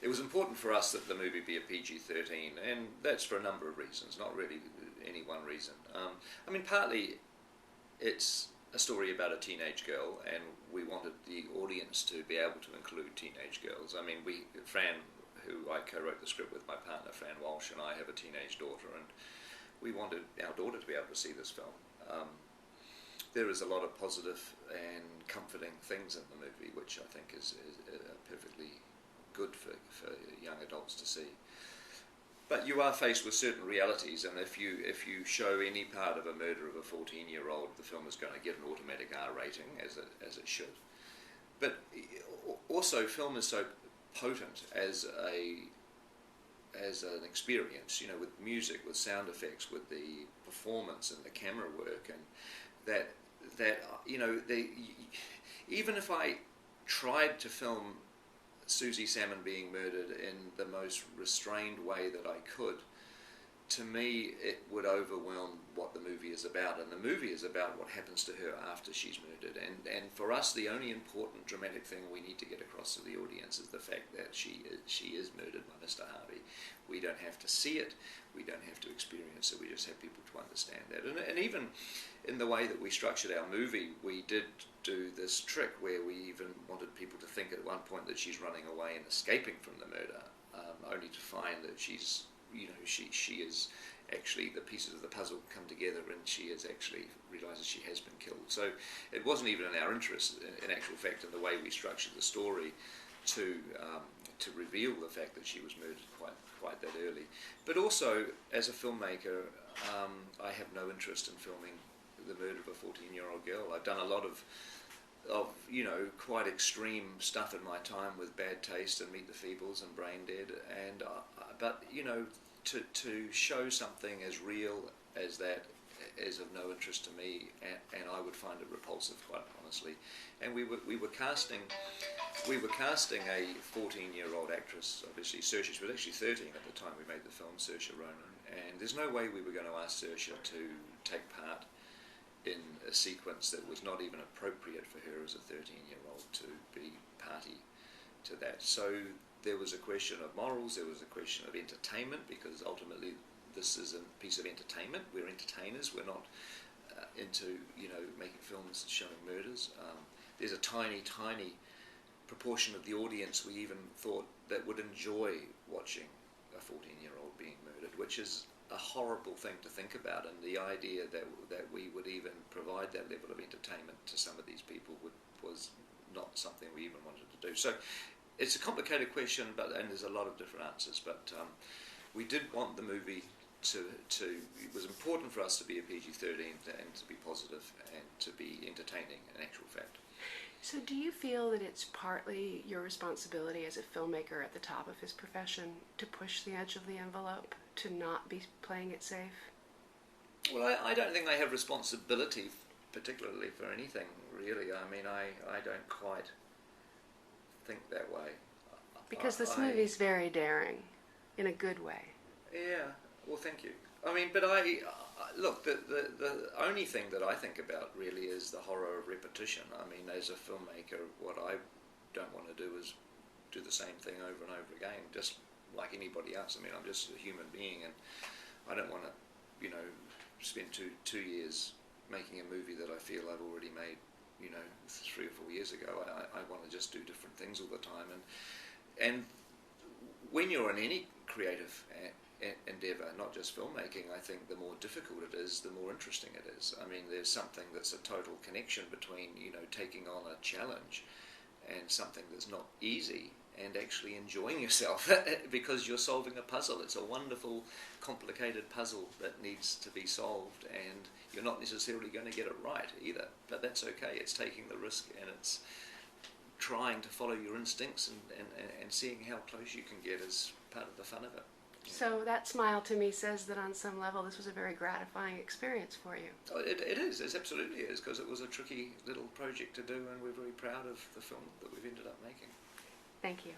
it was important for us that the movie be a PG-13, and that's for a number of reasons, not really any one reason. I mean, partly it's a story about a teenage girl, and we wanted the audience to be able to include teenage girls. I mean, Fran, who I co-wrote the script with, my partner Fran Walsh, and I have a teenage daughter, and we wanted our daughter to be able to see this film. There is a lot of positive and comforting things in the movie, which I think is perfectly good for young adults to see. But you are faced with certain realities, and if you show any part of a murder of a 14-year-old, the film is going to get an automatic R rating, as it should. But also, film is so potent as an experience, you know, with music, with sound effects, with the performance and the camera work, and that you know, even if I tried to film Susie Salmon being murdered in the most restrained way that I could, to me it would overwhelm what the movie is about, and the movie is about what happens to her after she's murdered, and for us the only important dramatic thing we need to get across to the audience is the fact that she is murdered by Mr. Harvey. We don't have to see it, we don't have to experience it, we just have people to understand that. And even in the way that we structured our movie, we did do this trick where we even wanted people to think at one point that she's running away and escaping from the murder, only to find that she's, you know, she is actually, the pieces of the puzzle come together and she is actually realizes she has been killed. So it wasn't even in our interest, in actual fact, in the way we structured the story, to reveal the fact that she was murdered quite that early. But also, as a filmmaker, I have no interest in filming the murder of a 14-year-old girl. I've done a lot of you know, quite extreme stuff in my time with Bad Taste and Meet the Feebles and Brain Dead, and but you know, to show something as real as that is of no interest to me, and I would find it repulsive, quite honestly. And we were casting a 14-year-old actress. Obviously, Saoirse, she was actually 13 at the time we made the film, Saoirse Ronan, and there's no way we were going to ask Saoirse to take part in a sequence that was not even appropriate for her as a 13-year-old to be party to that. So there was a question of morals, there was a question of entertainment, because ultimately this is a piece of entertainment. We're entertainers, we're not into, you know, making films showing murders. There's a tiny proportion of the audience we even thought that would enjoy watching a 14-year-old being murdered, which is a horrible thing to think about, and the idea that we would even provide that level of entertainment to some of these people was not something we even wanted to do. So it's a complicated question, and there's a lot of different answers, but we did want the movie to it was important for us to be a PG-13 and to be positive and to be entertaining in actual fact. So do you feel that it's partly your responsibility as a filmmaker at the top of his profession to push the edge of the envelope, to not be playing it safe? Well, I don't think I have responsibility particularly for anything, really. I mean, I don't quite think that way. Because this movie's very daring, in a good way. Yeah, well, thank you. I mean, but look, the only thing that I think about really is the horror of repetition. I mean, as a filmmaker, what I don't want to do is do the same thing over and over again, just like anybody else. I mean, I'm just a human being, and I don't want to, you know, spend two years making a movie that I feel I've already made, you know, 3 or 4 years ago. I want to just do different things all the time, and when you're in any creative endeavour, not just filmmaking, I think the more difficult it is, the more interesting it is. I mean, there's something that's a total connection between, you know, taking on a challenge and something that's not easy, and actually enjoying yourself because you're solving a puzzle. It's a wonderful, complicated puzzle that needs to be solved, and you're not necessarily going to get it right either, but that's okay. It's taking the risk, and it's trying to follow your instincts and seeing how close you can get as part of the fun of it. So that smile to me says that on some level this was a very gratifying experience for you. Oh, it is, it absolutely is, because it was a tricky little project to do, and we're very proud of the film that we've ended up making. Thank you.